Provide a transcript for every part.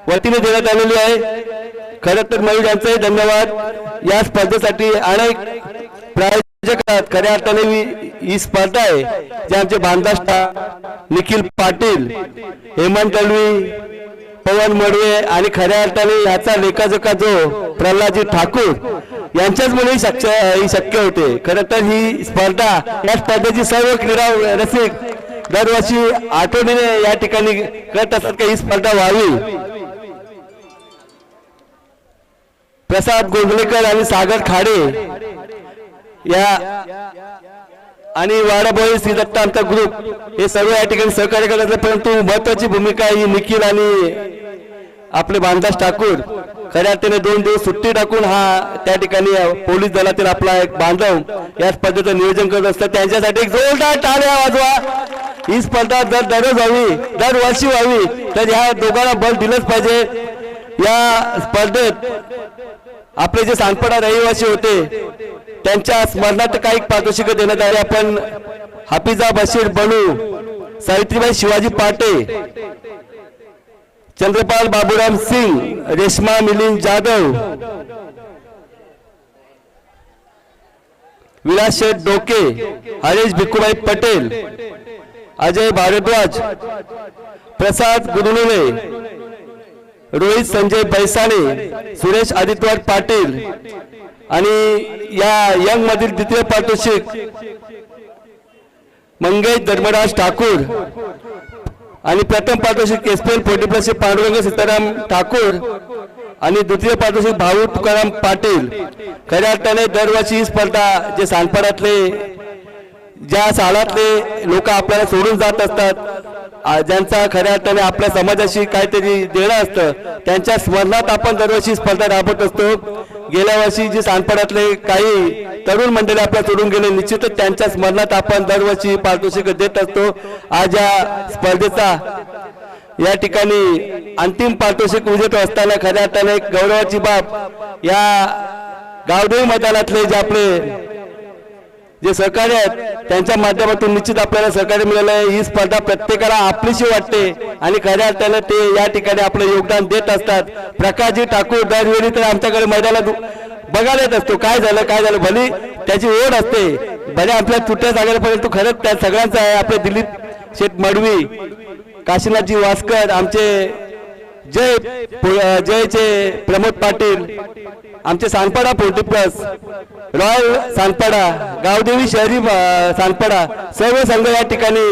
वतीने देण्यात आलेली आहे। खरं तर मयूर यांचाही धन्यवाद। या स्पर्धेसाठी अनेक प्रायोजक खऱ्या अर्थाने ही स्पर्धा आहे जे आमचे बांधाष्टा निखिल पाटील, हेमंत दळवी, पवन मडवे आणि खऱ्या अर्थाने याचा लेखाजोखा जो प्रल्हादजी ठाकूर यांच्याचमुळे ही शक्य होते। खरं तर ही स्पर्धा, या स्पर्धेची सर्व क्रीडा रसिक दरवर्षी आठवणीने या ठिकाणी करत असतात की ही स्पर्धा व्हावी। प्रसाद गोंधळेकर आणि सागर खाडे या आणि वाडाबोई श्रीदत्त आमचा ग्रुप हे सर्व या ठिकाणी सहकार्य करत, परंतु महत्वाची भूमिका ही निखिल आणि आपले बांधास ठाकूर खऱ्या अर्थाने 2 दिवस सुट्टी टाकून हा त्या ठिकाणी पोलीस दलातील आपला एक बांधव या स्पर्धेचं नियोजन करत असतात। त्यांच्यासाठी एक जोरदार टाळ्या वाजवा। ही स्पर्धा दररोज व्हावी, दरवर्षी व्हावी, तर ह्या दोघांना बल दिलंच पाहिजे। या स्पर्धेत आपले जे सांगपडा रहिवासी होते त्यांच्या स्मरणार्थ काही पारितोषिक देण्यात आले। आपण हाफिजा बशीर बनू, सावित्रीबाई शिवाजी पाटे, चंद्रपाल बाबूराम सिंग, रेशमा मिलिंद जाधव, विलास शेठ डोके, हरीश भिकुभाई पटेल, अजय भारद्वाज, प्रसाद गुरुनुले, रोहित संजय बैसाणे, सुरेश आदित्यवार पाटील आणि या यंग मधील द्वितीय पारितोषिक मंगेश धर्मराज ठाकूर आणि प्रथम पारितोषिक एसपीएल 40+ पांडुरंग सीताराम ठाकूर आणि द्वितीय पारितोषिक भाऊ तुकाराम पाटील। खऱ्या अर्थाने दरवर्षी ही स्पर्धा जे सांगपडातले ज्या शाळातले लोक आपल्याला सोडून जात असतात, ज्यांचा खऱ्या अर्थाने आपल्या समाजाशी काहीतरी देणं असतं, त्यांच्या स्मरणात आपण दरवर्षी स्पर्धा राबवत असतो। गेल्या वर्षी जे सांगपडातले काही तरुण मंडळी आपल्या सोडून गेले, निश्चितच त्यांच्या स्मरणात आपण दरवर्षी पारितोषिक देत असतो। आज या स्पर्धेचा या ठिकाणी अंतिम पारितोषिक विजेता असताना खऱ्या अर्थाने एक गौरवाची बाब या गावदेवी मैदानातले जे आपले जे सहकार्य आहेत त्यांच्या माध्यमातून निश्चित आपल्याला सहकार्य मिळालं आहे। ही स्पर्धा प्रत्येकाला आपलीशी वाटते आणि खऱ्या अर्थाने ते या ठिकाणी आपलं योगदान देत असतात। प्रकाशजी ठाकूर दरवेळी तर आमच्याकडे मैदानात बघायला येत असतो, काय झालं भली त्याची ओढ असते, भले आपल्या तुट्या जागेला, परंतु खरंच त्या सगळ्यांचं आहे। आपले दिलीप शेठ मडवी, काशीनाथजी वास्कर, आमचे जयचे प्रमोद पाटील, आमचे सांगपडा 40+, रॉयल सांगपडा, गावदेवी शहरी सांगपडा, सर्व संघ या ठिकाणी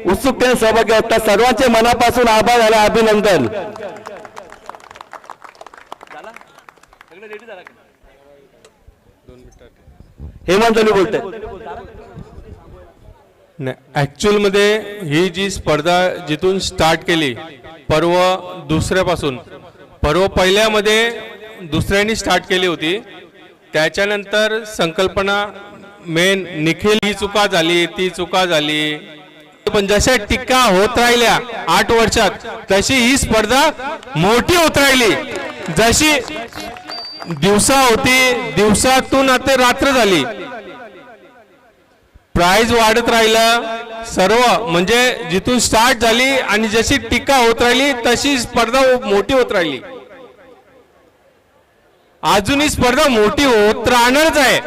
उत्सुकतेने सहभागी असतात। सर्वांचे मनापासून आभार आणि अभिनंदन। हेमंत दळवी बोलते। ऍक्च्युअल मध्ये ही जी स्पर्धा जिथून स्टार्ट केली, पर्व दुसऱ्यापासून, पर्व पहिल्यामध्ये दुसऱ्यांनी स्टार्ट केली होती, त्याच्यानंतर संकल्पना मेन निखिल ही चुका झाली, ती चुका झाली, पण जशा टीका होत राहिल्या 8 वर्षात तशी ही स्पर्धा मोठी होत राहिली। जशी दिवसा होती, दिवसातून आता रात्र झाली, प्राइज वाढत राहिला सर्व, म्हणजे जिथून स्टार्ट झाली आणि जशी टीका होत राहिली तशी स्पर्धा मोठी होत राहिली। अजून ही स्पर्धा मोठी होत राहणारच आहे।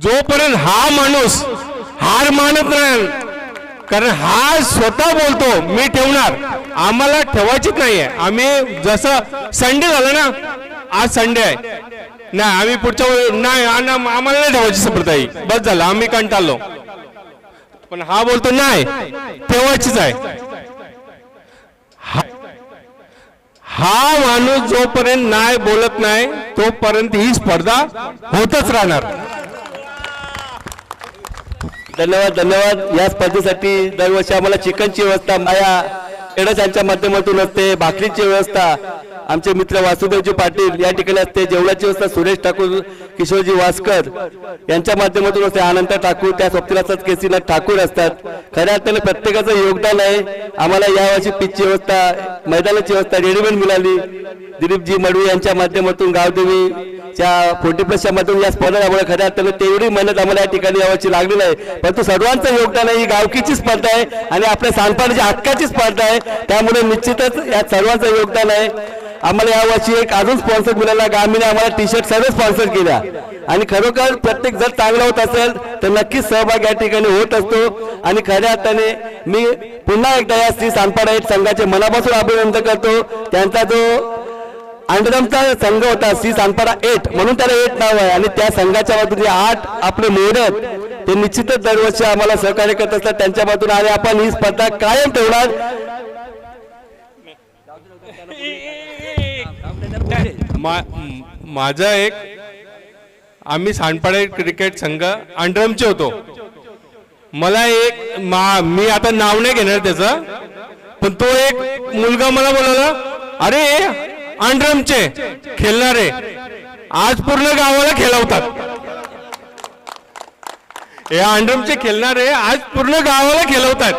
जोपर्यंत हा माणूस हार मानत नाही, कारण हा स्वतः बोलतो मी ठेवणार, आम्हाला ठेवायचीच नाहीये। आम्ही जसं संडे झालं ना, आज संडे आहे नाही, आम्ही पुढच्या नाही, आम्हाला नाही ठेवायची स्पर्धा ही, बस झालं, आम्ही कंटाळलो, पण हा बोलतो नाही ठेवायचीच आहे। हा माणूस जोपर्यंत नाही बोलत नाही तोपर्यंत ही स्पर्धा होतच राहणार। धन्यवाद। या स्पर्धेसाठी दरवर्षी आम्हाला चिकनची व्यवस्था माया खेळाच्या माध्यमातून असते, भाकरीची व्यवस्था आमचे मित्र वासुदेवजी पाटील या ठिकाणी असते, जेवणाची व्यवस्था सुरेश ठाकूर, किशोरजी वास्कर यांच्या माध्यमातून असते, आनंद ठाकूर, त्या स्वप्नासच केसीनाथ ठाकूर असतात। खऱ्या अर्थाने प्रत्येकाचं योगदान आहे। आम्हाला यावर्षी पिचची व्यवस्था, मैदानाची व्यवस्था रेडीमेड मिळाली, दिलीपजी मडवी यांच्या माध्यमातून गावदेवी त्या 40+ मधून या स्पर्धा त्यामुळे खऱ्या अर्थानं तेवढी मेहनत आम्हाला या ठिकाणी यावर्षी लागलेली आहे, परंतु सर्वांचं योगदान आहे. ही गावकीची स्पर्धा आहे आणि आपल्या सांगपाडीच्या हक्काची स्पर्धा आहे, त्यामुळे निश्चितच या सर्वांचं योगदान आहे. आम्हाला यावर्षी एक अजून स्पॉन्सर मिळाला, गामीने आम्हाला टी-शर्ट सर्व स्पॉन्सर केल्या आणि खरोखर प्रत्येक जर चांगला होत असेल तर नक्कीच सहभाग या ठिकाणी होत असतो. आणि खऱ्या अर्थाने मी पुन्हा एकदा या श्री सांगपाडा 8 संघाचे मनापासून अभिनंदन करतो. त्यांचा जो अंडरमचा संघ होता श्री सांगपाडा 8 म्हणून त्याला 8 नाव आहे आणि त्या संघाच्या बाजूने 8 आपले मोडत ते निश्चितच दरवर्षी आम्हाला सहकार्य करत असतात. त्यांच्या बाजूने आणि आपण ही स्पर्धा कायम ठेवणार. माझा एक आम्ही सांडपाडा क्रिकेट संघ अंडरमचे होतो. मला एक मी आता नाव नाही घेणार त्याचं, पण तो एक मुलगा मला बोलला, अरे अंडरमचे खेळणारे आज पूर्ण गावाला खेळवतात. हे अंडरमचे खेळणारे आज पूर्ण गावाला खेळवतात.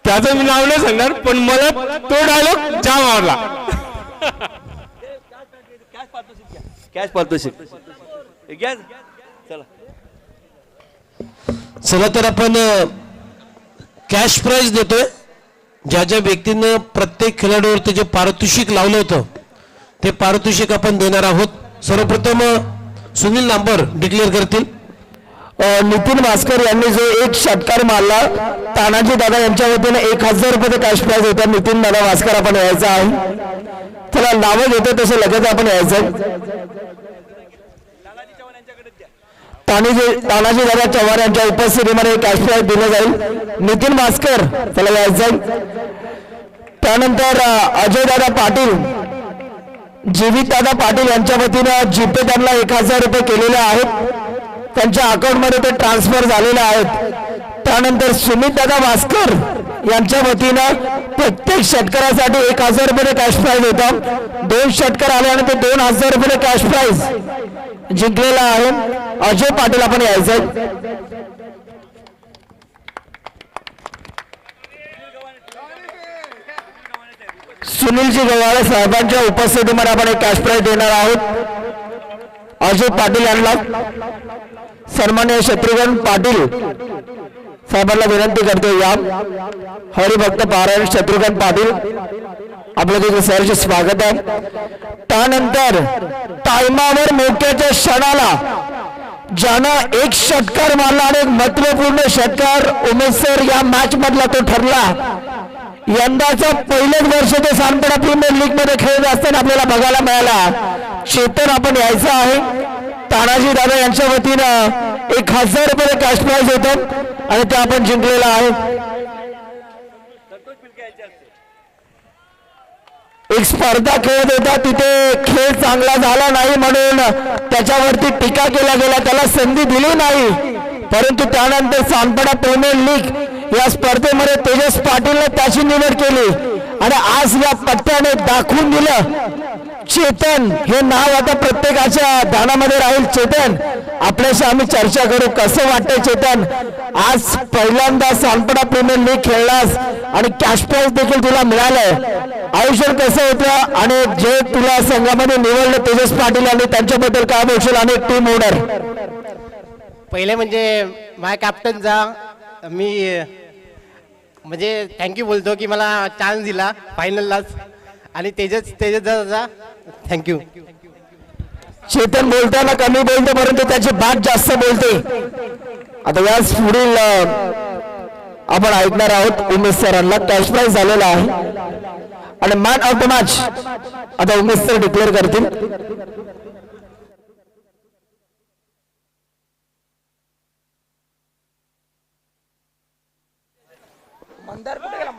त्याचं मी नाव नाही सांगणार, पण मला तो डायलॉग जाम आवडला. कॅश पारितोषिक चला चला तर आपण कॅश प्राइज देतोय. ज्या ज्या व्यक्तीनं प्रत्येक खेळाडूवरती जे पारितोषिक लावलं होतं ते पारितोषिक आपण देणार आहोत. सर्वप्रथम सुनील नांबर डिक्लेअर करतील. नितीन भास्कर यांनी जो एक षटकार मारला, तानाजी दादा यांच्या वतीने 1000 रुपये कॅश प्राइज होता. नितीन दादा भास्कर आपण यायचं आहे. चला नावं घेतो तसे लगेच आपण यायचं. तानाजी दादा चव्हाण यांच्या उपस्थितीमध्ये कॅश प्राइज दिलं जाईल. नितीन भास्कर चला यायचं. त्यानंतर अजय दादा पाटील, जीवित दादा पाटील यांच्या वतीनं जीपे त्यांना 1000 रुपये केलेले आहेत. त्यांच्या अकाउंटमध्ये ते ट्रान्सफर झालेले आहेत. त्यानंतर सुमित दादा भास्कर यांच्या वतीनं प्रत्येक षटकारासाठी 1000 रुपये कॅश प्राइज होता. 2 षटकार आले आणि ते 2000 रुपये कॅश प्राइज जिंकलेला आहे. अजय पाटील आपण यायचं. सुनीलजी गव्हाळे साहेबांच्या उपस्थितीमध्ये आपण एक कॅश प्राइज देणार आहोत. अजय पाटील यांना सन्मान्य शत्रुघ्न पाटील साहेबांना विनंती करतो, या हरिभक्त पारायण शत्रुघ्न पाटील आपलं तिथे सरचे स्वागत आहे. त्यानंतर टायमावर मोक्याच्या क्षणाला ज्यानं एक षटकार मारला आणि एक महत्वपूर्ण षटकार उमेश सर या मॅच मधला तो ठरला. यंदाचा पहिलेच वर्ष ते सांगपाडा प्रीमियर लीग मध्ये खेळत असताना आपल्याला बघायला मिळाला. चेतन आपण यायचं आहे. तानाजी दादा यांच्या वतीनं 1000 रुपये कॅश प्राइज होतं आणि ते आपण जिंकलेला आहे. एक स्पर्धा खेळत होता, तिथे खेळ चांगला झाला नाही म्हणून त्याच्यावरती टीका केला गेला, त्याला संधी दिली नाही. परंतु त्यानंतर सांगपाडा प्रीमियर लीग या स्पर्धेमध्ये तेजस पाटीलने त्याची निवड केली आणि आज या पट्ट्याने दाखवून दिलं. चेतन हे नाव आता प्रत्येकाच्या ध्यानामध्ये राहील. चेतन आपल्याशी आम्ही चर्चा करू, कसं वाटतंय चेतन, आज पहिल्यांदा सांगपाडा प्रीमियर लीग खेळलास आणि कॅश प्राइज देखील तुला मिळालंय. आयुष्य कसं होतं आणि जे तुला संघामध्ये निवडलं तेजस पाटील आणि त्यांच्याबद्दल काय बोलशील आणि टीम ओनर? पहिले म्हणजे माझ्या कॅप्टनचा मी म्हणजे थँक्यू बोलतो की मला चान्स दिला फायनललाच, आणि तेजस दादा थँक्यू. चेतन बोलताना कमी बोलतो परंतु त्याची बात जास्त बोलते. आता याच पुढील आपण ऐकणार आहोत उमेश सरांना. कॅश प्राइज झालेला आहे आणि मॅन ऑफ द मॅच आता उमेश सर डिक्लेअर करतील.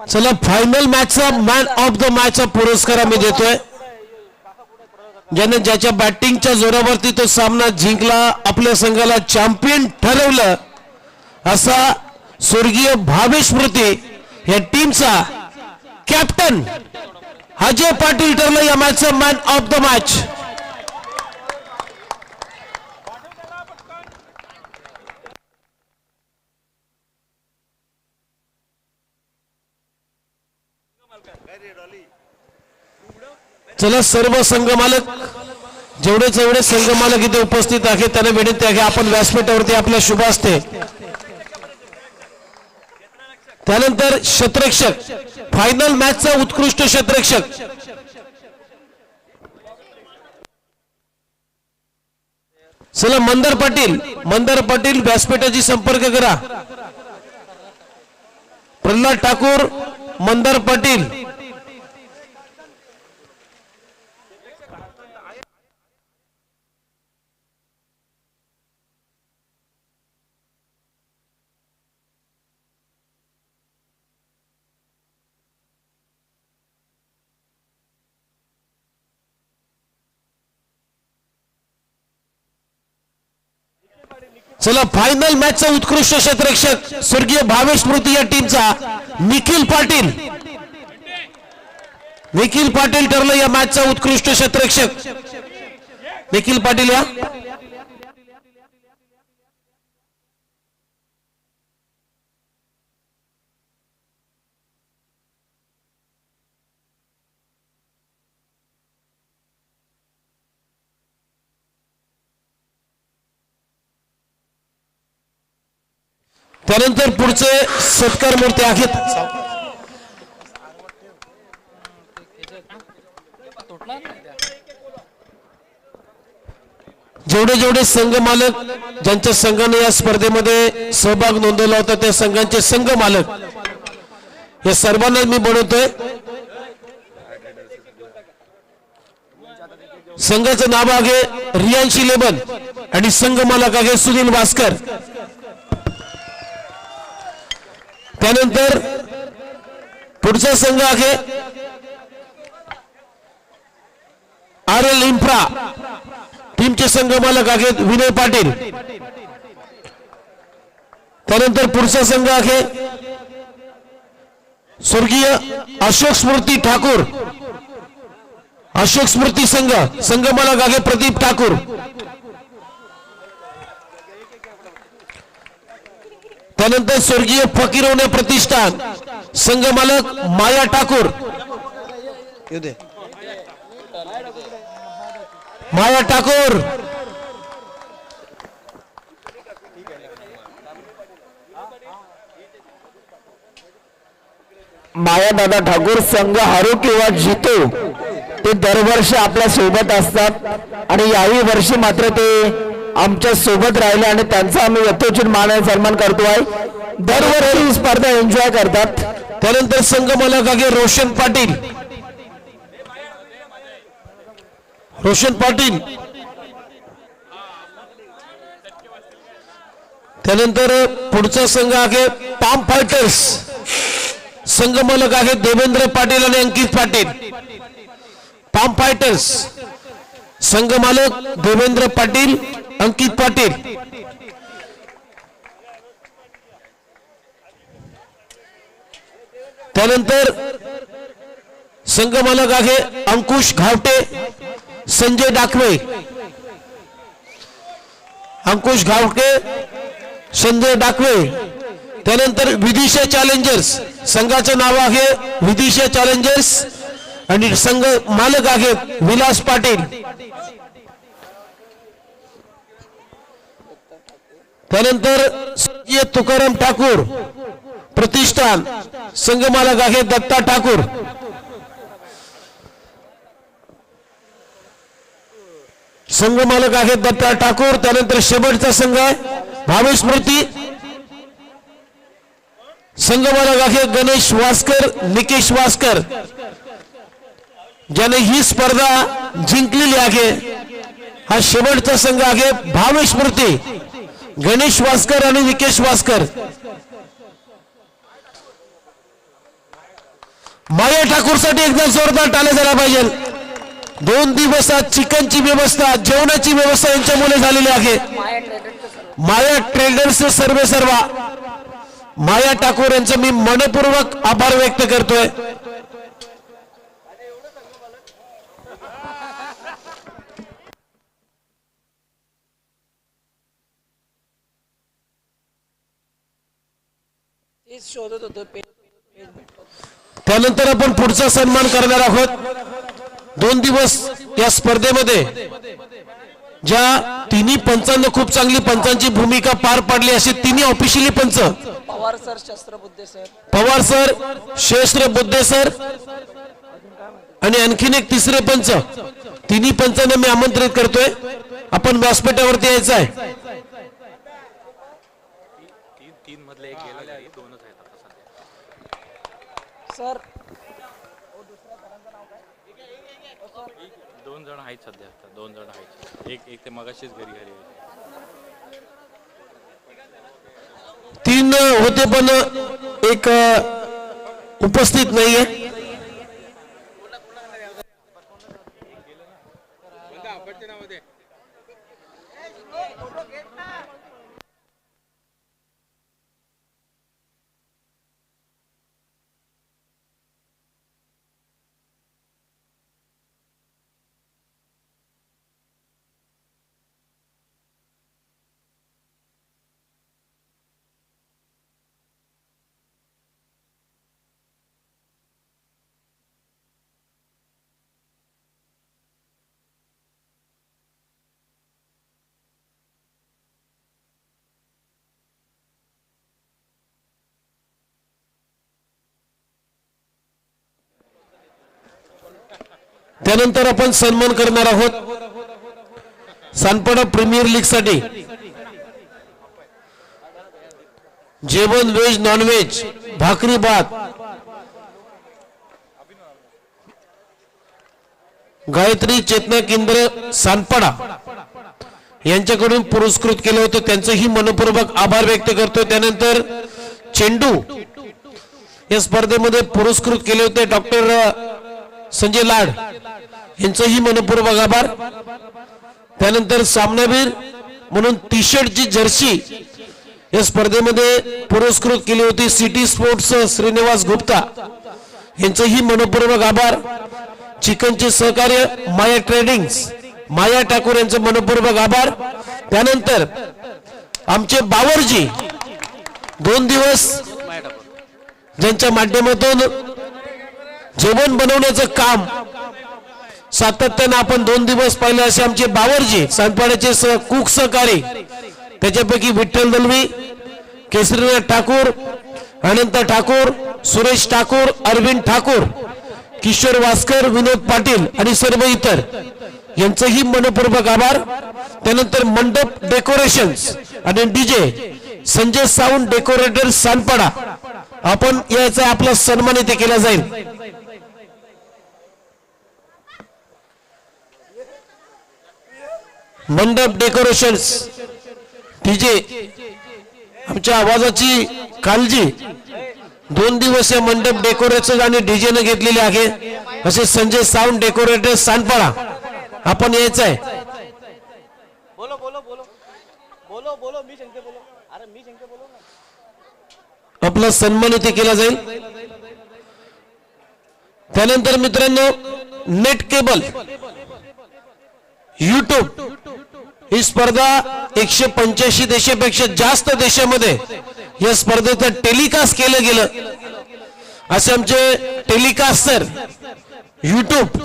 चला फायनल मॅचचा मॅन ऑफ द मॅचचा पुरस्कार आम्ही देतोय. ज्याने ज्याच्या बॅटिंगच्या जोरावरती तो सामना जिंकला, आपल्या संघाला चॅम्पियन ठरवलं, असा स्वर्गीय भावेश स्मृती या टीमचा कॅप्टन अजय पाटील ठरला या मॅचचा मॅन ऑफ द मॅच. चला सर्व संघ मालक जेवढे संघ मालक इथे उपस्थित आहेत त्यांना विनंती आहे आपण व्यासपीठावरती आपल्या शुभ असते त्यानंतर क्षेत्ररक्षक फायनल मॅचचा उत्कृष्ट क्षेत्ररक्षक चला मंदार पाटील व्यासपीठाची संपर्क करा प्रल्हाद ठाकूर मंदार पाटील चला फायनल मॅचचा उत्कृष्ट क्षेत्ररक्षक स्वर्गीय भावेश स्मृती या टीमचा निखिल पाटील ठरलं या मॅचचा उत्कृष्ट क्षेत्ररक्षक निखिल पाटील या त्यानंतर पुढचे सत्कार मूर्ती आहेत जेवढे संघ मालक ज्यांच्या संघाने या स्पर्धेमध्ये सहभाग नोंदवला होता त्या संघांचे संघ मालक या सर्वांना मी बोलवतोय संघाचं नाव आहे रियांश 11 आणि संघ मालक आहे सुनील भास्कर त्यानंतर पुढचा संघ आहे RL इन्फ्रा टीमचे संघ मालक आहेत विनय पाटील त्यानंतर पुढचा संघ आहे स्वर्गीय अशोक स्मृती ठाकूर अशोक स्मृती संघ मालक आहे प्रदीप ठाकूर त्यानंतर स्वर्गीय फकीरवणे प्रतिष्ठान संघ मालक माया ठाकूर माया दादा ठाकूर संघ हारो किंवा जितो ते दरवर्षी आपल्या सोबत असतात आणि याही वर्षी मात्र ते आमच्या सोबत राहिले आणि त्यांचा आम्ही यथोचित मान आणि सन्मान करतोय दरवर्षी ही स्पर्धा एन्जॉय करतात त्यानंतर संघ मालक आहे रोशन पाटील त्यानंतर पुढचा संघ आहे पाम फायटर्स संघ मालक आहे देवेंद्र पाटील आणि अंकित पाटील पाम फायटर्स संघ मालक देवेंद्र पाटील अंकित पाटील त्यानंतर संघ मालक आहे अंकुश घावटे संजय डाकवे त्यानंतर विदिशा चॅलेंजर्स संघाचं नाव आहे विदिशा चॅलेंजर्स आणि संघ मालक आहेत विलास पाटील त्यानंतर स्वर्गीय तुकाराम ठाकूर प्रतिष्ठान संघ मालक आहे दत्ता ठाकूर संघ मालक आहे दत्ता ठाकूर त्यानंतर शेवटचा संघ आहे भावेश स्मृती संघ मालक आहे गणेश वास्कर निकेश वास्कर ज्याने ही स्पर्धा जिंकलेली आहे हा शेवटचा संघ आहे भावेश स्मृती गणेश वास्कर आणि निकेश वास्कर माया ठाकूर साठी एकदा जोरदार टाळ्या झाला पाहिजे 2 दिवसात चिकनची व्यवस्था जेवणाची व्यवस्था यांच्यामुळे झालेली आहे माया ट्रेडर्स सर्व माया ठाकूर यांचं मी मनपूर्वक आभार व्यक्त करतोय त्यानंतर आपण पुढचा सन्मान करणार आहोत 2 दिवस या स्पर्धेमध्ये ज्या तिन्ही पंचांना खूप चांगली पंचांची भूमिका पार पाडली असे तिन्ही ऑफिशियली पंच Pawar sir, Shastrabuddhe sir, Pawar sir, श्रेष्ठ बुद्धे सर आणि आणखीन एक तिसरे पंच, तिन्ही पंचांना मी आमंत्रित करतोय. आपण व्यासपीठावरती यायचं आहे. सर 2 जण आहेत सध्या, 2 जण आहेत. एक ते मगाशीच घरी घरी 3 होते पण एक उपस्थित नाहीये. त्यानंतर आपण सन्मान करणार आहोत सानपाडा प्रीमियर लीग साठी जेवण व्हेज नॉन व्हेज भाकरी भात गायत्री चेतना केंद्र सानपाडा यांच्याकडून पुरस्कृत केलं होतं. त्यांचंही मनपूर्वक आभार व्यक्त करतो. त्यानंतर चेंडू या स्पर्धेमध्ये पुरस्कृत केले होते डॉक्टर संजय लाड यांचंही मनपूर्वक आभार. त्यानंतर सामनावीर म्हणून टी शर्टची जर्सी या स्पर्धेमध्ये पुरस्कृत केली होती सिटी स्पोर्ट्स श्रीनिवास गुप्ता यांचंही मनपूर्वक आभार. चिकनचे सहकार्य माया ट्रेडिंग्स माया ठाकूर यांचं मनपूर्वक आभार. त्यानंतर आमचे बावरजी 2 दिवस ज्यांच्या माध्यमातून जेवण बनवण्याचं काम सातत्यानं आपण 2 दिवस पाहिले असे आमचे बावरजी सानपाड्याचे कुक सहकारी त्याच्यापैकी विठ्ठल दलवी, केसरीनाथ ठाकूर, अनंत ठाकूर, सुरेश ठाकूर, अरविंद ठाकूर, किशोर वास्कर, विनोद पाटील आणि सर्व इतर यांचंही मनपूर्वक आभार. त्यानंतर मंडप डेकोरेशन्स आणि DJ Sanjay sound decorator Sanpada आपण याचा आपला सन्मान इथे केला जाईल. मंडप डेकोरेशन्स डीजे आमच्या आवाजाची काळजी 2 दिवस या मंडप डेकोरेशन आणि डीजे ने घेतलेले आहे असे संजय साऊंड डेकोरेटर सानपाडा आपण यायचं आहे. आपला सन्मान इथे केला जाईल. त्यानंतर मित्रांनो नेट केबल युट्यूब ही स्पर्धा 185 देशापेक्षा जास्त देशामध्ये या स्पर्धेचं टेलिकास्ट केलं गेलं असे आमचे टेलिकास्टर युट्यूब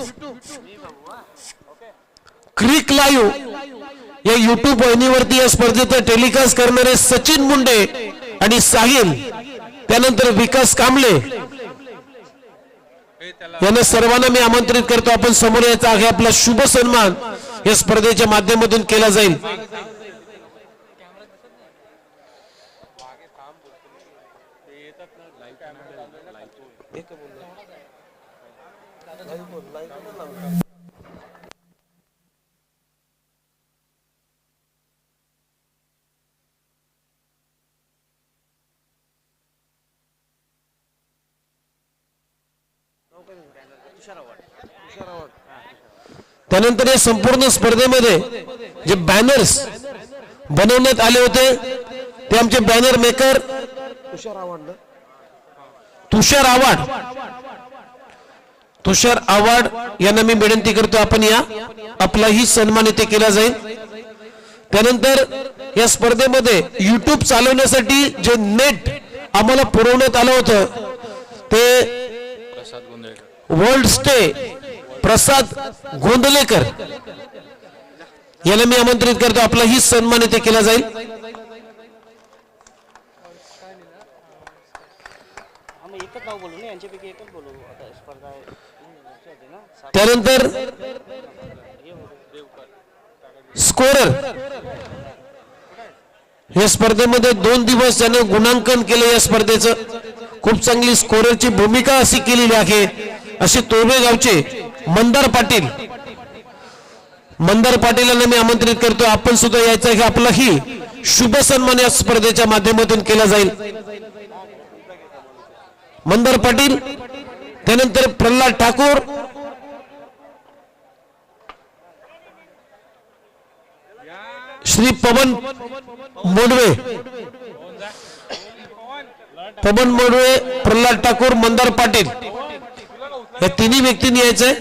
क्रिक लाईव्ह या युट्यूब वाहिनीवरती या स्पर्धेचं टेलिकास्ट करणारे सचिन मुंडे आणि साहिल त्यानंतर विकास कांबळे यांना सर्वांना मी आमंत्रित करतो. आपण समोर यायचा आहे. आपला शुभ सन्मान या स्पर्धेच्या माध्यमातून केला जाईल. त्यानंतर या संपूर्ण स्पर्धेमध्ये जे बॅनर्स बनवण्यात आले होते ते आमचे बॅनर मेकर तुषार आव्हाड यांना मी विनंती करतो आपण या आपलाही सन्मान इथे केला जाईल. त्यानंतर या स्पर्धेमध्ये युट्यूब चालवण्यासाठी जे नेट आम्हाला पुरवण्यात आलं होतं ते वर्ल्ड स्टे प्रसाद गोंदलेकर याला मी आमंत्रित करतो. आपलाही सन्मान इथे केला जाईल. त्यानंतर स्कोरर या स्पर्धेमध्ये 2 दिवस ज्याने गुणांकन केलं या स्पर्धेचं, खूप चांगली स्कोररची भूमिका अशी केलेली आहे असे तोरवे गावचे मंदार पाटील. मंदार पाटीलांना मी आमंत्रित करतो. आपण सुद्धा यायचं आहे. आपलाही शुभ सन्मान या स्पर्धेच्या माध्यमातून केला जाईल. मंदार पाटील, त्यानंतर प्रल्हाद ठाकूर, श्री पवन मोडवे, प्रल्हाद ठाकूर, मंदार पाटील या तिन्ही व्यक्तींनी यायचंय.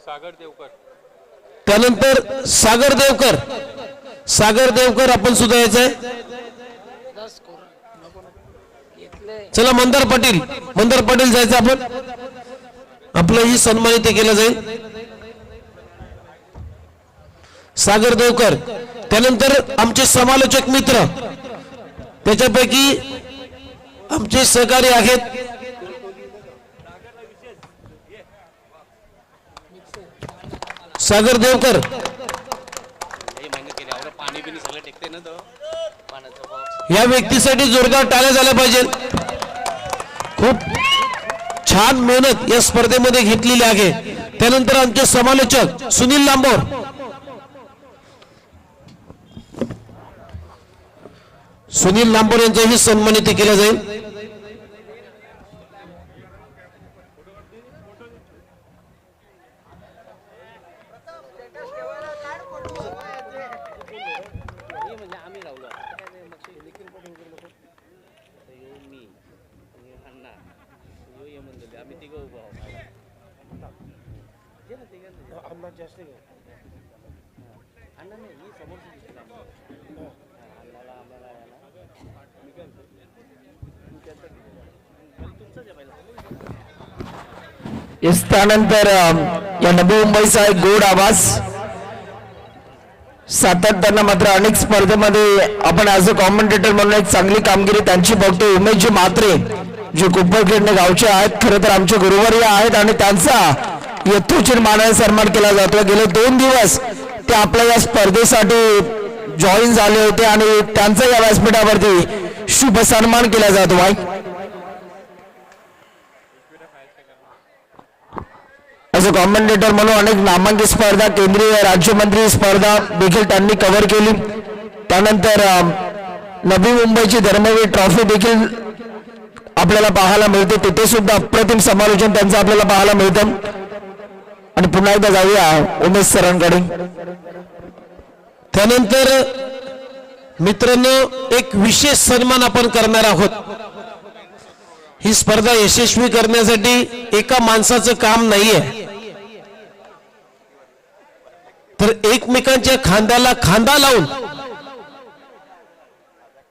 सागर देवकर, त्यानंतर सागर देवकर आपण सुद्धा यायचंय. चला मंदार पाटील जायचं आपण. आपलंही सन्मानित केलं जाईल. सागर देवकर, त्यानंतर आमचे समालोचक मित्र, त्याच्यापैकी आमचे सहकारी आहेत सागर देवकर. या व्यक्तीसाठी जोरदार टाळ्या झाल्या पाहिजे. खूप छान मेहनत या स्पर्धेमध्ये घेतलेली आहे. त्यानंतर आमचे समालोचक सुनील लांबोर यांचाही सन्मानित केला जाईल. त्यानंतर या नवी मुंबईचा एक गोड आवाज. सातत्यानं मात्र अनेक स्पर्धेमध्ये आपण ऍज अ कॉमेंटेटर म्हणून एक चांगली कामगिरी त्यांची बघतो. उमेशजी म्हात्रे जे कुंभखेडणे गावचे आहेत, खरं तर आमचे गुरुवर्य आहेत आणि त्यांचा यथोचित मानाने सन्मान केला जातो. गेले 2 दिवस ते आपल्या या स्पर्धेसाठी जॉईन झाले होते आणि त्यांचा या व्यासपीठावरती शुभ सन्मान केला जातो. भाई ॲज अ कॉमेंटेटर म्हणून अनेक नामांकित स्पर्धा, केंद्रीय राज्यमंत्री स्पर्धा देखील त्यांनी कव्हर केली. त्यानंतर नवी मुंबईची धर्मवीर ट्रॉफी देखील आपल्याला पाहायला मिळते. तिथे सुद्धा अप्रतिम समालोचन त्यांचं आपल्याला पाहायला मिळतं. आणि पुन्हा एकदा जाऊया उमेश सरांकडे. त्यानंतर मित्रांनो एक विशेष सन्मान आपण करणार आहोत. ही स्पर्धा यशस्वी करण्यासाठी एका माणसाचं काम नाहीये, तर एकमेकांच्या खांद्याला खांदा लावून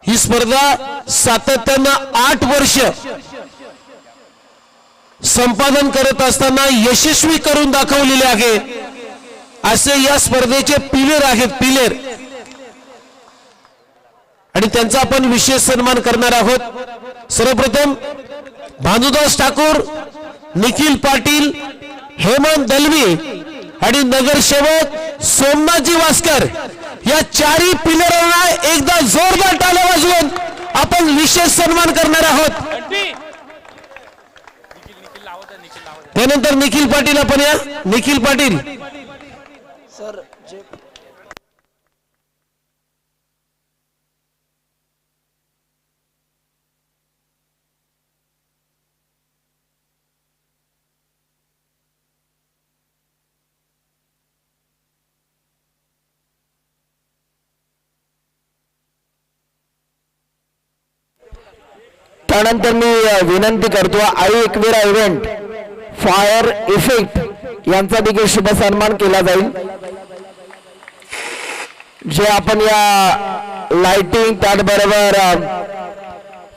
ही स्पर्धा सातत्यानं 8 वर्ष संपादन करत असताना यशस्वी करून दाखवलेले आहे. असे या स्पर्धेचे पिलर आहेत, पिलर, आणि त्यांचा आपण विशेष सन्मान करणार आहोत. सर्वप्रथम भानुदास ठाकूर, निखिल पाटील, हेमंत दलवी आणि नगरसेवक सोमनाथजी वास्कर या 4 पिलरांना एकदा जोरदार टाळ्या वाजवून आपण विशेष सन्मान करणार आहोत. त्यानंतर निखिल पाटील, आपण या निखिल पाटील. सर जे त्यानंतर मी विनंती करतो आई एकविरा इव्हेंट फायर इफेक्ट यांचा देखील शुभ सन्मान केला जाईल. जे आपण या लाइटिंग त्याचबरोबर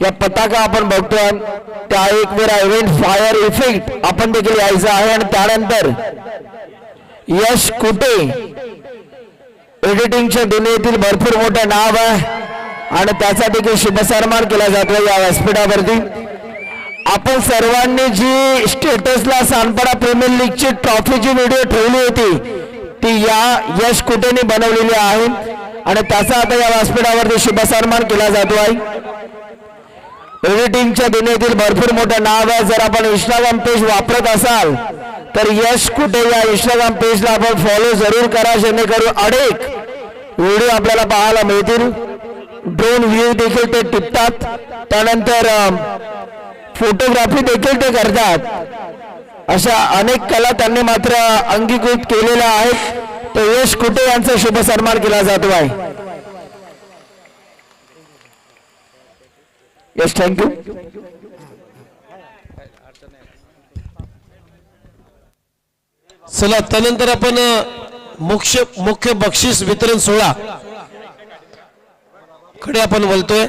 या पताका आपण बघतोय त्या एक वेळा इव्हेंट फायर इफेक्ट आपण देखील यायचं आहे. आणि त्यानंतर यश कुटे एडिटिंगच्या दुनियेतील भरपूर मोठं नाव आहे आणि त्याचा देखील शुभ सन्मान केला जातो या व्यासपीठावरती. आपण सर्वांनी जी स्टेटसला सानपाडा प्रीमियर लीगची ट्रॉफीची व्हिडिओ ठेवली होती ती या यश कुटेने बनवलेली आहे आणि त्याचा आता या व्यासपीठावरती शुभ सन्मान केला जातो आहे. एडिटिंगच्या दुनियेतील भरपूर मोठं नाव आहे. जर आपण इंस्टाग्राम पेज वापरत असाल तर यश कुटे या इंस्टाग्राम पेजला आपण फॉलो जरूर करा, जेणेकरून अनेक व्हिडिओ आपल्याला पाहायला मिळतील. ड्रोन व्ह्यू देखील ते टिपतात, त्यानंतर फोटोग्राफी देखील ते करतात. अशा अनेक कला त्यांनी मात्र अंगीकृत केलेल्या आहेत. तर यश कुटे यांचा शुभ सन्मान केला जातो आहे. Yes, thank you. चला त्यानंतर आपण मुख्य बक्षीस वितरण सोहळा कडे आपण बोलतोय.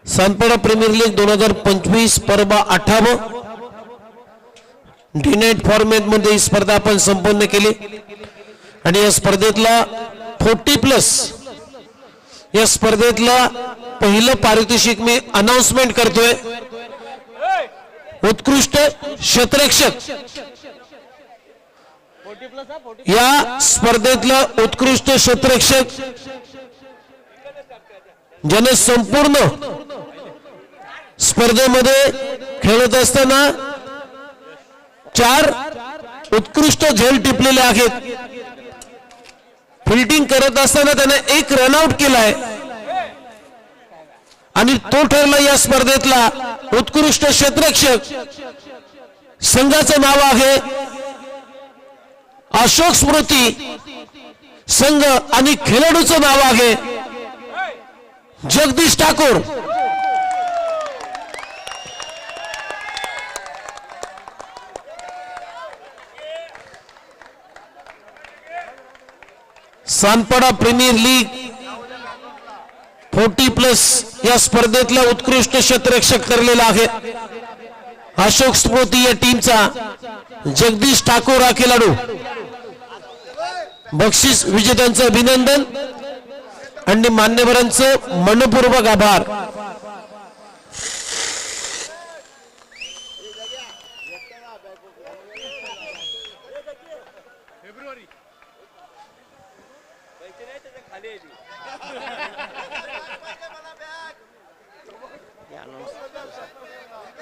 सानपाडा प्रीमियर लीग 2025 पर्व 8 डे नाईट फॉर्मॅट मध्ये ही स्पर्धा आपण संपन्न केली आणि या स्पर्धेतला 40+ या स्पर्धेतला पहिलं पारितोषिक मी अनाउन्समेंट करतोय. उत्कृष्ट क्षेत्ररक्षक या स्पर्धेतलं उत्कृष्ट क्षेत्ररक्षक ज्याने संपूर्ण स्पर्धेमध्ये खेळत असताना 4 उत्कृष्ट झेल टिपलेले आहेत. फिल्डिंग करत असताना त्याने 1 रनआउट केलाय आणि तो ठरला या स्पर्धेतला उत्कृष्ट क्षेत्ररक्षक. संघाचं नाव आहे अशोक स्मृती संघ आणि खेळाडूचं नाव आहे जगदीश ठाकूर. सानपाडा प्रीमियर लीग 40+ या स्पर्धेतला उत्कृष्ट क्षेत्ररक्षक ठरलेला आहे. अशोक स्मृती या टीमचा जगदीश ठाकूर हा खेळाडू. बक्षीस विजेत्यांचं अभिनंदन आणि मान्यवरांचं मनपूर्वक आभार.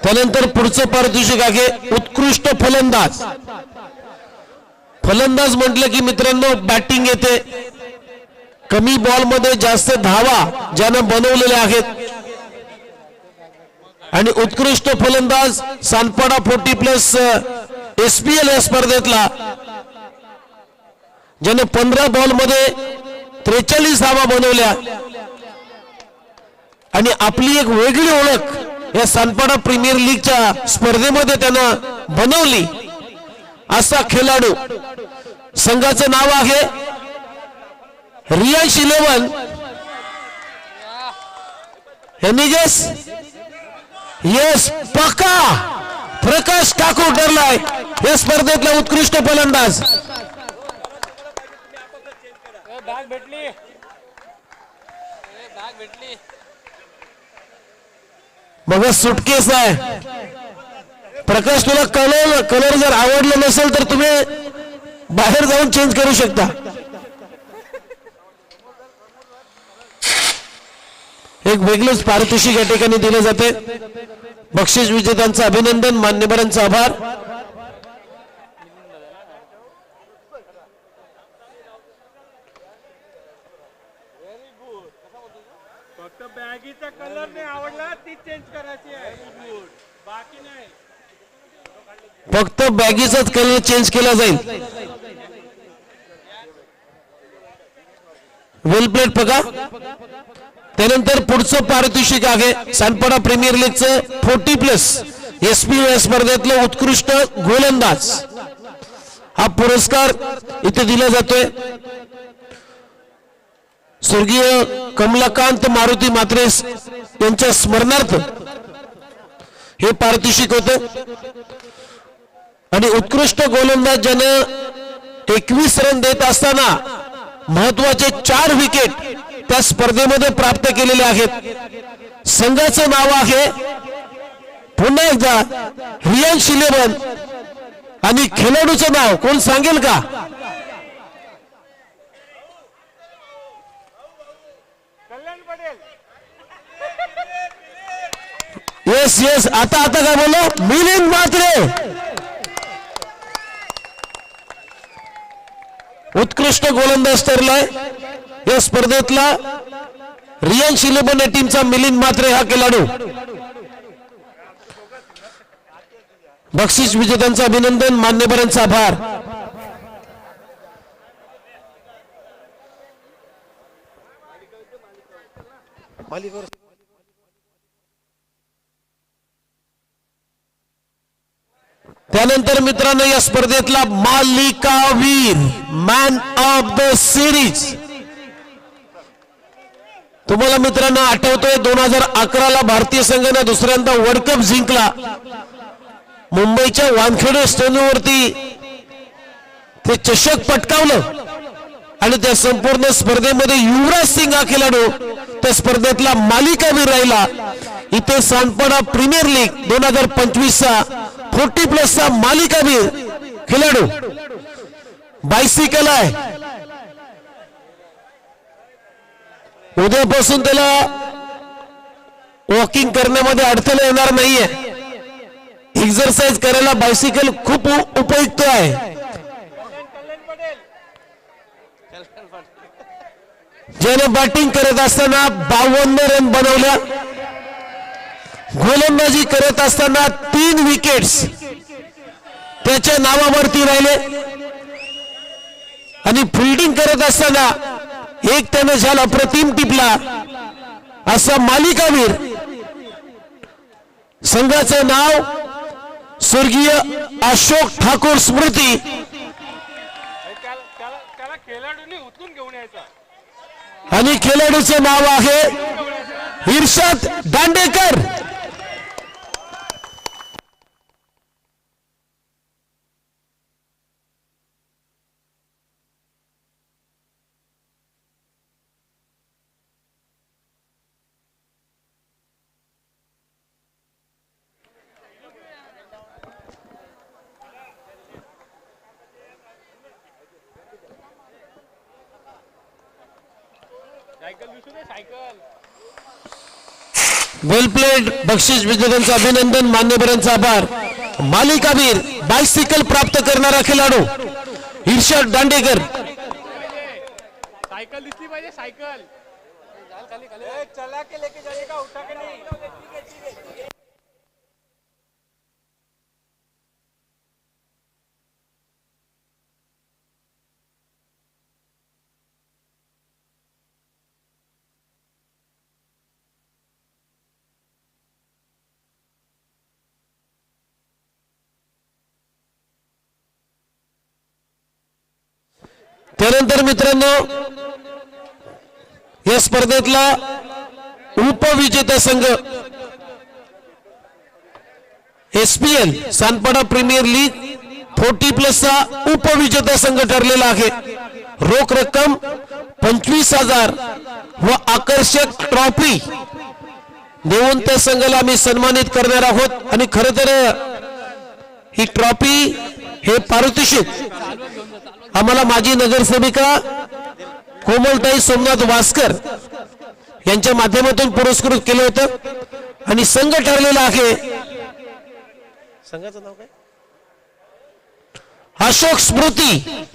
त्यानंतर पुढचं पारितोषिक आहे उत्कृष्ट फलंदाज. फलंदाज म्हटलं की मित्रांनो बॅटिंग येते, कमी बॉल मध्ये जास्त धावा ज्यानं बनवलेल्या आहेत आणि उत्कृष्ट फलंदाज सानपाडा 40+ SPL या स्पर्धेतला ज्याने 15 बॉल मध्ये 43 धावा बनवल्या आणि आपली एक वेगळी ओळख या सानपाडा प्रीमियर लीगच्या स्पर्धेमध्ये त्यानं बनवली असा खेळाडू. संघाचं नाव आहे रियांश 11. गेस यस पक्का प्रकाश ठाकूर ठरलाय या स्पर्धेतला उत्कृष्ट फलंदाज. बघा सुटकेस आहे. प्रकाश तुला कलर जर आवडला नसेल तर तुम्ही बाहेर जाऊन चेंज करू शकता. एक वेगळंच पारितोषिक या ठिकाणी दिले जाते. बक्षीस विजेत्यांचं अभिनंदन, मान्यवरांचा आभार. फक्त बॅगीचा कलर नाही आवडला ती चेंज करायची आहे, बाकी नाही. फक्त बॅगीचाच कलर चेंज केला जाईल. वेल प्लेट बघा. त्यानंतर पुढचं पारितोषिक आहे सानपाडा प्रीमियर लीगचं 40+ एसपी या स्पर्धेतलं उत्कृष्ट गोलंदाज हा पुरस्कार इथे दिला जातोय. स्वर्गीय कमलाकांत मारुती म्हात्रे यांच्या स्मरणार्थ हे पारितोषिक होतं. आणि उत्कृष्ट गोलंदाज ज्यानं 21 रन देत असताना महत्वाचे 4 विकेट त्या स्पर्धेमध्ये प्राप्त केलेले आहेत. संघाचं नाव आहे पुन्हा एकदा रियांश 11 आणि खेळाडूचं नाव कोण सांगेल का? येस येस, आता काय बोललो? मिलिंद म्हात्रे. उत्कृष्ट गोलंदाज ठरलाय या स्पर्धेतला रियांश 11 या टीमचा मिलिंद म्हात्रे हा खेळाडू. बक्षीस विजेत्यांचं अभिनंदन, मान्यवरांचा आभार. त्यानंतर मित्रांनो या स्पर्धेतला मालिकावीर, मॅन ऑफ द सिरीज, तुम्हाला मित्रांनो आठवतोय 2011 भारतीय संघाने दुसऱ्यांदा वर्ल्ड कप जिंकला. मुंबईच्या वानखेडे स्टेडियमवरती ते चषक पटकावलं आणि त्या संपूर्ण स्पर्धेमध्ये युवराज सिंग हा खेळाडू त्या स्पर्धेतला मालिकावीर राहिला. इथे सांडपाडा प्रीमियर लीग 2025चा 40+ चा मालिकावीर खेळाडू. बायसिकल आहे, उद्यापासून त्याला वॉकिंग करण्यामध्ये अडथळा येणार नाहीये. एक्सरसाइज करायला बायसिकल खूप उपयुक्त आहे. ज्याने बॅटिंग करत असताना 52 रन बनवल्या, गोलंदाजी करत असताना 3 विकेट्स त्याच्या नावावरती राहिले आणि फिल्डिंग करत असताना एक त्याने झाला अप्रतिम टिपला. असा मालिकावीर. संघाचं नाव स्वर्गीय अशोक ठाकूर स्मृती. त्याला खेळाडूंनी उचलून घेऊन यायचा. आणि खेळाडूचं नाव आहे इर्शाद दांडेकर. वेल प्लेड. बक्षीस विजेत्यांचं अभिनंदन, मान्यवरांचा आभार. मालिकावीर बायसिकल प्राप्त करणारा खेळाडू इर्शाद दांडेकर. सायकल दिसली पाहिजे, सायकल. चला के लेके जाएगा, उठा के नहीं. त्यानंतर मित्रांनो या स्पर्धेतला उपविजेता संघ एसपीएल सांडपाडा प्रीमियर लीग 40+ चा उपविजेता संघ ठरलेला आहे. रोख रक्कम 25,000 व आकर्षक ट्रॉफी देऊन त्या संघाला आम्ही सन्मानित करणार आहोत. आणि खरं तर ही ट्रॉफी, हे पारितोषिक आम्हाला माजी नगरसेविका कोमलताई सोमनाथ वास्कर यांच्या माध्यमातून पुरस्कृत केलं होतं. आणि संघ ठरलेला आहे, संघाचं नाव काय? अशोक स्मृती.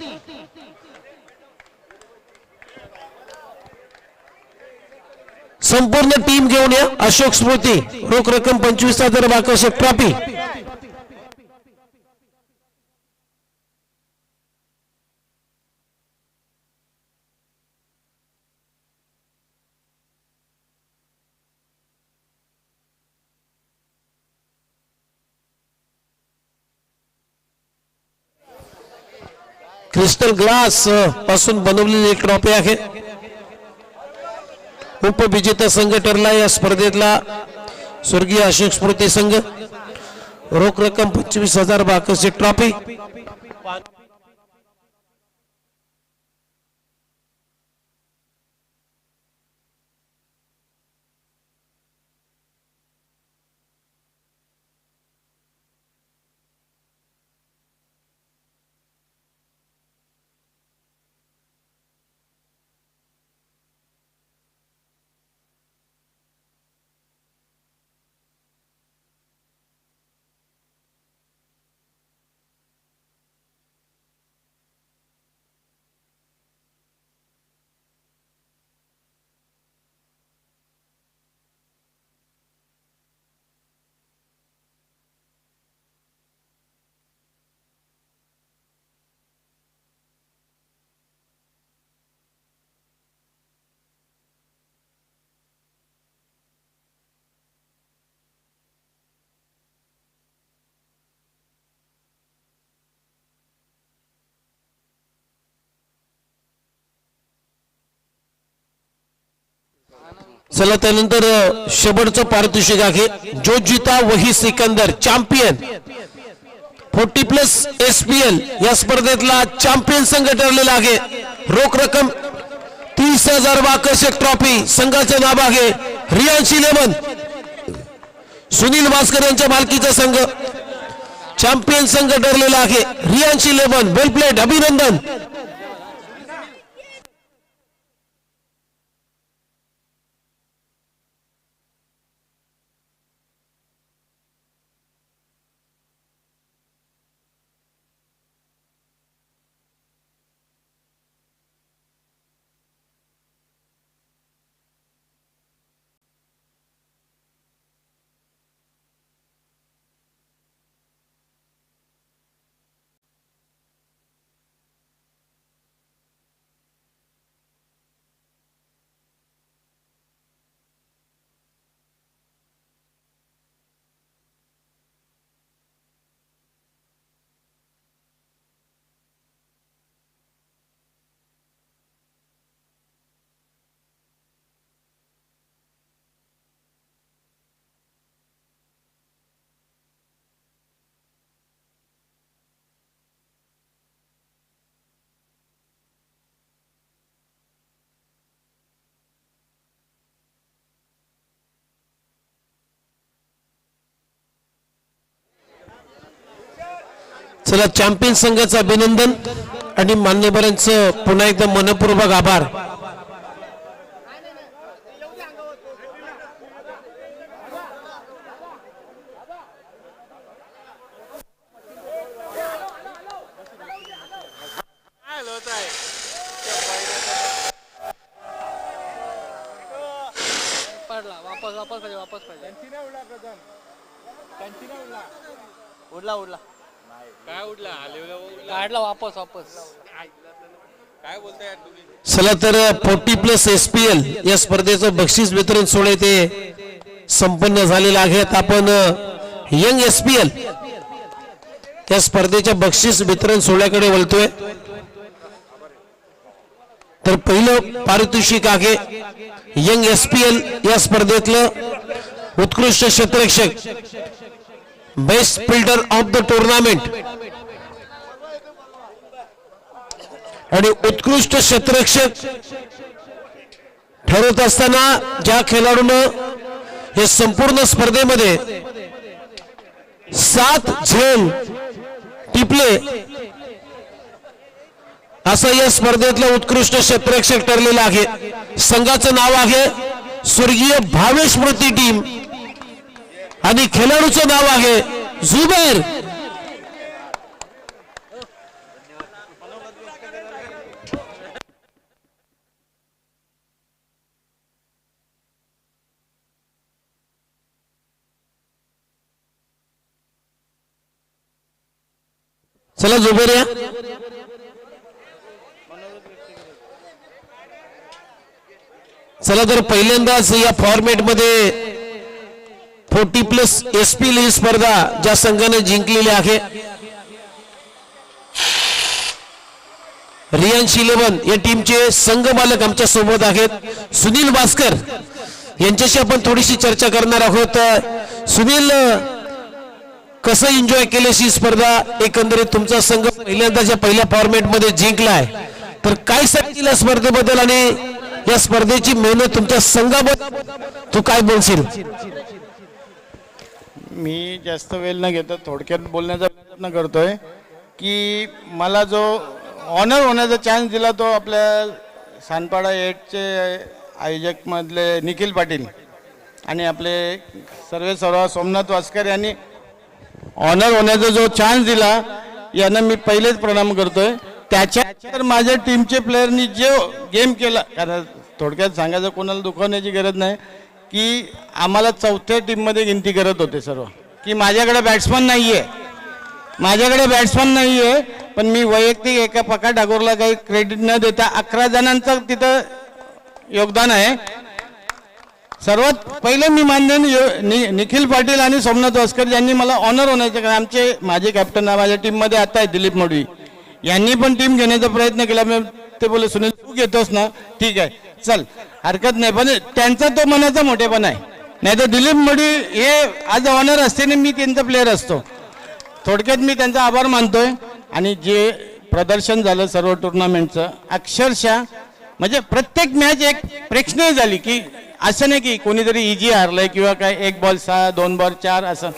संपूर्ण टीम घेऊन या. अशोक स्मृती. रोख रक्कम 25,000 आकर्षक ट्रॉफी. क्रिस्टल ग्लास पासून बनवलेली एक ट्रॉफी आहे. उपविजेता संघ ठरला या स्पर्धेतला स्वर्गीय अशोक स्मृती संघ. रोख रक्कम 25,000 बाकसची ट्रॉफी. चला त्यानंतर शेवटचं पारितोषिक आहे. जो जीता वही सिकंदर चॅम्पियन 40+ SPL या स्पर्धेतला चॅम्पियन संघ ठरलेला आहे. रोख रक्कम 30,000 बाकस ट्रॉफी. संघाचे नाव आहे रियांश 11. सुनील भास्कर यांच्या मालकीचा संघ चॅम्पियन संघ ठरलेला आहे. रियांश 11 वेल प्लेड, अभिनंदन. चला चॅम्पियन संघाचं अभिनंदन आणि मान्यवरांचं पुन्हा एकदा मनपूर्वक आभार. काढला वापस काय बोलताय यार तुम्ही? चला तर 40+ SPL या स्पर्धेचं बक्षीस वितरण सोहळे ते संपन्न झालेले आहेत. आपण यंग SPL या स्पर्धेच्या बक्षीस वितरण सोहळ्याकडे वळतोय. तर पहिलं पारितोषिक आहे यंग SPL या स्पर्धेतलं उत्कृष्ट क्षेत्ररक्षक, best fielder of the tournament आणि उत्कृष्ट क्षेत्ररक्षक ठरवत असताना ज्या खेळाडूनं हे संपूर्ण स्पर्धेमध्ये 7 झेल टिपले असं या स्पर्धेतलं उत्कृष्ट क्षेत्ररक्षक ठरलेलं आहे. संघाचं नाव आहे स्वर्गीय भावेश स्मृती टीम आणि खेळाडूचं नाव आहे जुबेर. चला जुबेर या. चला तर पहिल्यांदाच या फॉर्मेट मध्ये 40+ SPL ही स्पर्धा ज्या संघाने जिंकलेली आहे रियांश 11 या टीमचे संघ मालक आमच्या सोबत आहेत सुनील भास्कर यांच्याशी आपण थोडीशी चर्चा करणार आहोत. सुनील, कसं एन्जॉय केल्याशी स्पर्धा, एकंदरीत तुमचा संघ पहिल्यांदाच्या पहिल्या फॉर्मॅट मध्ये जिंकलाय, तर काय सांगतील या स्पर्धेबद्दल आणि या स्पर्धेची मेहनत तुमच्या संघाबद्दल तू काय बोलशील? मी जास्त वेळ न घेता थोडक्यात बोलण्याचा प्रयत्न करतोय की मला जो ऑनर होण्याचा चान्स दिला तो आपल्या सानपाडा 8चे आयोजकमधले निखिल पाटील आणि आपले सर्व सोमनाथ वास्कर यांनी ऑनर होण्याचा जो चान्स दिला यांना मी पहिलेच प्रणाम करतोय. त्याच्यानंतर माझ्या टीमचे प्लेयरनी जो गेम केला, कारण थोडक्यात सांगायचं कोणाला दुखवण्याची गरज नाही की आम्हाला चौथ्या टीममध्ये गिनती करत होते सर्व की माझ्याकडे बॅट्समन नाही आहे, पण मी वैयक्तिक एका पका ठाकूरला काही क्रेडिट न देता 11 जणांचं तिथं योगदान आहे. सर्वात पहिले मी मान्य निखिल पाटील आणि सोमनाथ वास्कर यांनी मला ऑनर होण्याचे, माझे कॅप्टन माझ्या टीममध्ये आता आहे दिलीप मोडवी, यांनी पण टीम घेण्याचा प्रयत्न केला. ते बोले सुनील तू घेतोस ना, ठीक आहे चल हरकत नाही, पण त्यांचा तो मनाचा मोठेपणा आहे. नाही तर दिलीप मोडी हे आज ऑनर असते ना, मी त्यांचा प्लेअर असतो. थोडक्यात मी त्यांचा आभार मानतोय. आणि जे प्रदर्शन झालं सर्व टुर्नामेंटचं, अक्षरशः म्हणजे प्रत्येक मॅच एक प्रेक्षणीय झाली, की असं नाही की कोणीतरी इजी हारलंय किंवा काय 1 बॉल 6 2 बॉल 4 असं.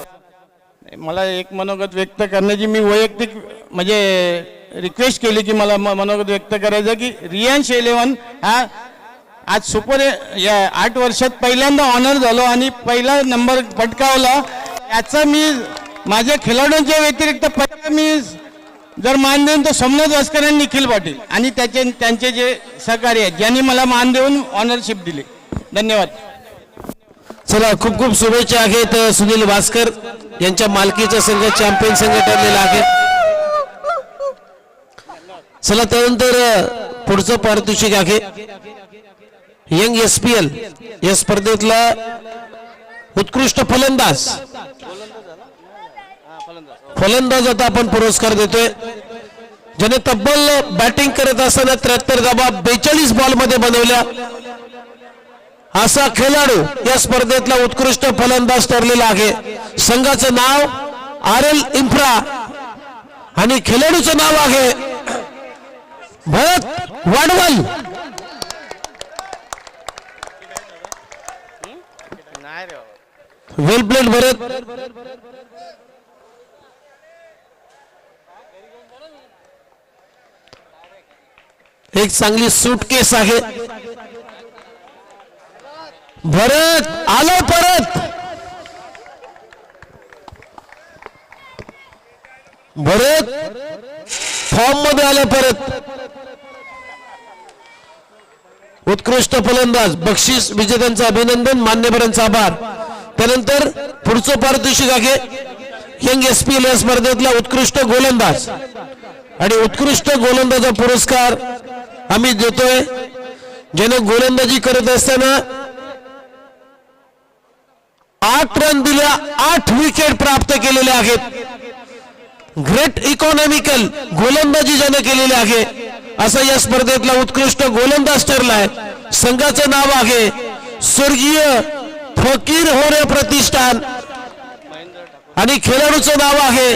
मला एक मनोगत व्यक्त करण्याची मी वैयक्तिक म्हणजे रिक्वेस्ट केली की मला मनोगत व्यक्त करायचं की रियांश 11 हा आज सुपर या 8 वर्षात पहिल्यांदा ऑनर झालो आणि पहिला नंबर पटकावला. याचा मी माझ्या खेळाडूंच्या व्यतिरिक्त पहिला मी जर मान देऊन तो सोमनाथ वास्कर आणि निखिल पाटील आणि त्यांचे जे सहकारी आहेत ज्यांनी मला मान देऊन ऑनरशिप दिली. धन्यवाद. चला, खूप खूप शुभेच्छा आहेत. सुनील भास्कर यांच्या मालकीचा संघ चॅम्पियन संघ ठरलेला आहे. चला, त्यानंतर पुढचं पारितोषिक आहे यंग SPL या स्पर्धेतला उत्कृष्ट फलंदाज आता आपण पुरस्कार देतोय, ज्याने तब्बल बॅटिंग करत असताना 73 धावा 42 बॉल मध्ये बनवल्या. असा खेळाडू या स्पर्धेतला उत्कृष्ट फलंदाज ठरलेला आहे. संघाचं नाव RL इन्फ्रा आणि खेळाडूचं नाव आहे भरत वाडवल. वेल प्लेड भरत. एक चांगली सूटकेस आहे. भरत आलो परत. भरत फॉर्म मध्ये आलं परत. उत्कृष्ट फलंदाज, बक्षीस विजेत्यांचं अभिनंदन, मान्यवरांचा आभार. त्यानंतर पुढचं पारितोषिक आहे यंग SPL या स्पर्धेतला उत्कृष्ट गोलंदाज आणि उत्कृष्ट गोलंदाजा पुरस्कार आम्ही देतोय, ज्याने गोलंदाजी करत असताना 8 रन दिल्या, 8 विकेट प्राप्त केलेले आहेत. ग्रेट इकॉनॉमिकल गोलंदाजी ज्याने केलेली आहे असा या स्पर्धेतला उत्कृष्ट गोलंदाज ठरलाय. संघाचं नाव आहे स्वर्गीय फकीर होरे प्रतिष्ठान आणि खेळाडूचं नाव आहे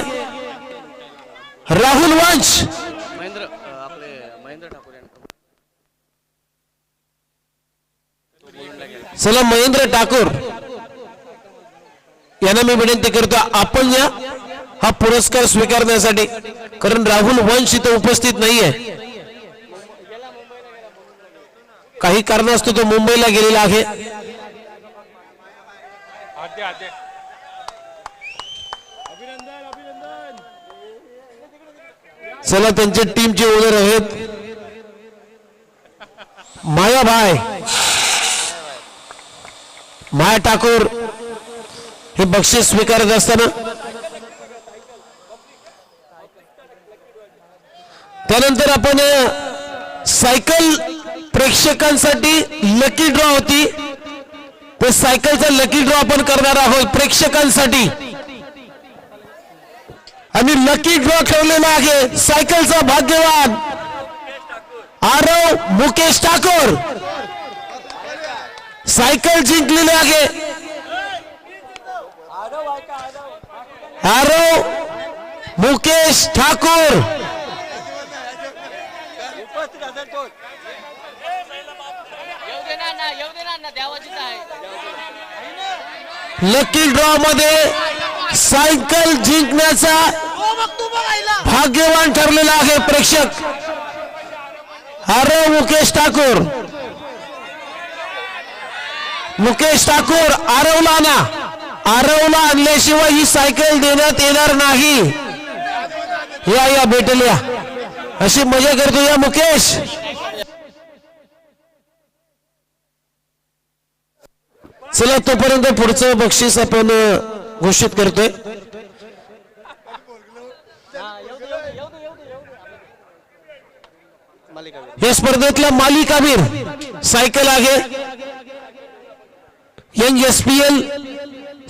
राहुल वंश. चला, महेंद्र ठाकूर यांना मी विनंती करतो आपण या हा पुरस्कार स्वीकारण्यासाठी, कारण राहुल वंश इथे उपस्थित नाहीये, काही कारणास्तव तो मुंबईला गेलेला आहे. चला, त्यांच्या टीमचे ओनर आहेत माया ठाकूर हे बक्षीस स्वीकारत असताना. त्यानंतर आपण सायकल प्रेक्षकांसाठी लकी ड्रॉ होती, ते सायकलचा लकी ड्रॉ आपण करणार आहोत प्रेक्षकांसाठी. आणि लकी ड्रॉ ठेवलेला आहे सायकलचा भाग्यवान आरव मुकेश ठाकूर सायकल जिंकलेली आहे. आरव मुकेश ठाकूर लकी ड्रॉ मध्ये सायकल जिंकण्याचा भाग्यवान ठरलेला आहे प्रेक्षक आरव मुकेश ठाकूर. मुकेश ठाकूर आरवला आणा. आरवला आणल्याशिवाय ही सायकल देण्यात येणार नाही. या भेटेल या. अशी मजा करतो या मुकेश. चला तोपर्यंत पुढचं बक्षीस आपण घोषित करतोय. या स्पर्धेतला मालिकावीर सायकल आहे. यंग SPL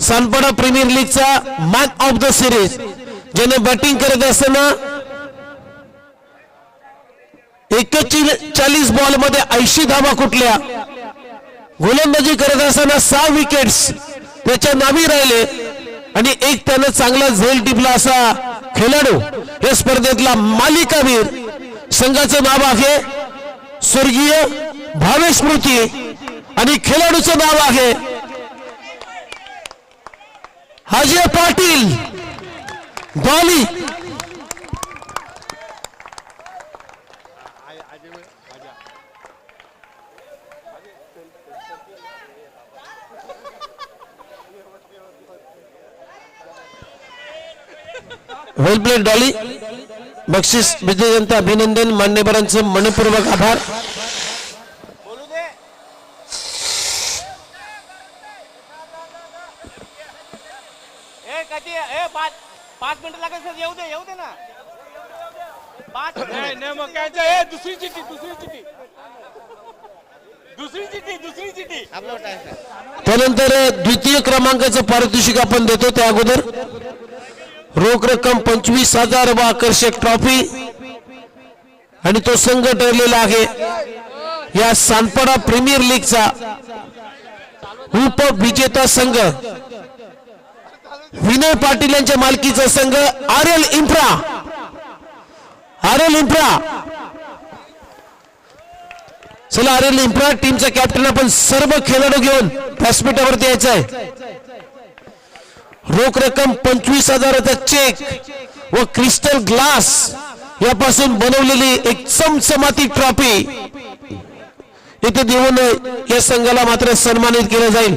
सानपाडा प्रीमियर लीगचा मॅन ऑफ द सिरीज ज्याने बॅटिंग करत असताना 41 बॉल मध्ये 80 धावा कुठल्या. गोलंदाजी करत असताना 6 विकेट्स त्याच्या नावी राहिले आणि एक त्यानं चांगला झेल टिपला असा खेळाडू या स्पर्धेतला मालिकावीर. संघाचं नाव आहे स्वर्गीय भावेश स्मृती आणि खेळाडूचं नाव आहे अजय पाटील डॉली. वेल प्लेड डॉली. बक्षीस विजेत्यांचं अभिनंदन. मान्यवरांचं मनपूर्वक आभार. पाच मिनिटं लागेल सर. येऊ दे ना. दुसरी चिठी त्यानंतर द्वितीय क्रमांकाचं पारितोषिक आपण देतो. त्या अगोदर रोख रक्कम 25,000 व आकर्षक ट्रॉफी आणि तो संघ ठरलेला आहे या सानपाडा प्रीमियर लीगचा उपविजेता संघ विनय पाटील यांच्या मालकीचा संघ आरएल इन्फ्रा. चला आरएल इन्फ्रा टीमचा कॅप्टन आपण सर्व खेळाडू घेऊन व्यासपीठावरती यायचं आहे. रोख रक्कम 25,000चा चेक व क्रिस्टल ग्लास यापासून बनवलेली एक चमचमाती ट्रॉफी इथे देऊन या संघाला मात्र सन्मानित केलं जाईल.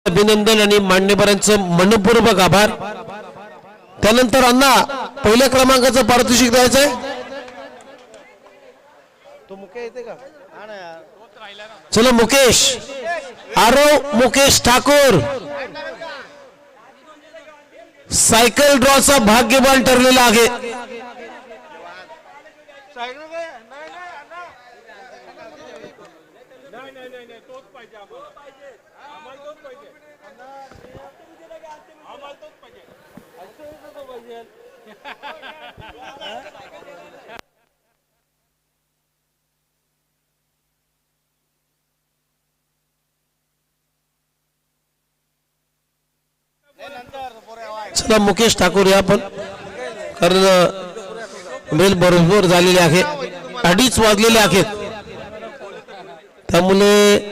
अभिनंदन आणि मान्यवरांचं मनपूर्वक आभार. त्यानंतर अण्णा पहिल्या क्रमांकाचं पारितोषिक द्यायचंय. चलो मुकेश, आरव मुकेश ठाकूर सायकल ड्रॉचा भाग्यवान ठरलेला आहे. चला मुकेश ठाकूर या पण, कारण बेल बरोबर झालेले आहे, 2:30 वाजलेले आहेत, त्यामुळे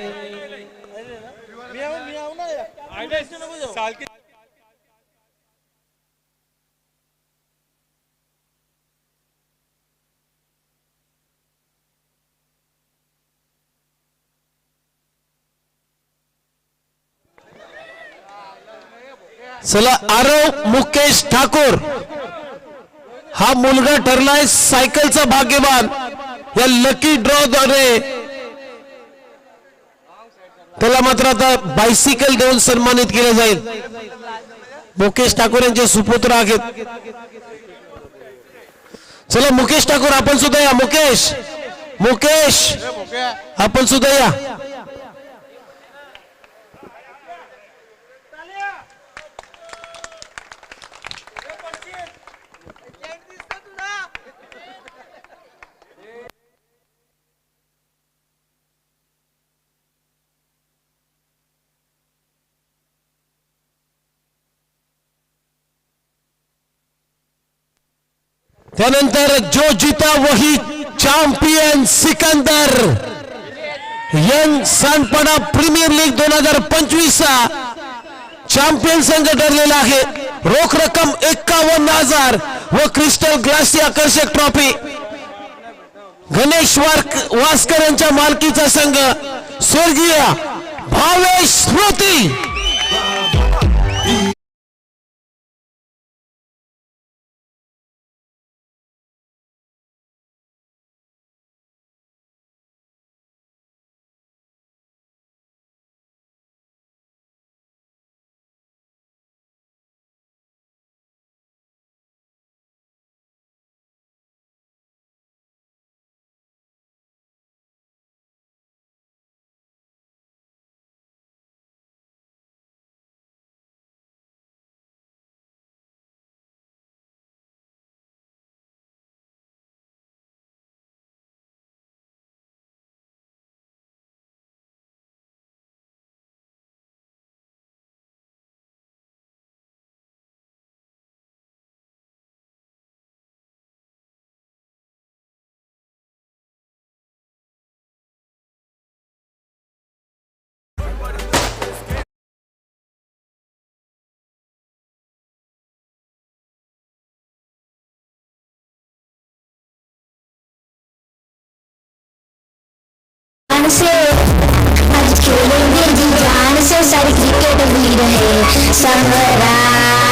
चला आरव मुकेश ठाकूर हा मुलगा ठरलाय सायकलचा भाग्यवान. या लकी ड्रॉ द्वारे त्याला मात्र आता बायसिकल देऊन सन्मानित केलं जाईल. मुकेश ठाकूर यांचे सुपुत्र आहेत. चला मुकेश ठाकूर आपण सुद्धा या. मुकेश मुकेश आपण सुद्धा या. त्यानंतर जो जीता वही champion Sikandar young Sanpada premier league 2025 चा चॅम्पियन संघ ठरलेला आहे. रोख रक्कम 51,000 व क्रिस्टल ग्लासची आकर्षक ट्रॉफी. गणेश वास्कर यांच्या मालकीचा संघ स्वर्गीय भावेश स्मृती. से आज खेलेंगे जी जान से, सारी क्रिकेट भी रहे संग्राम.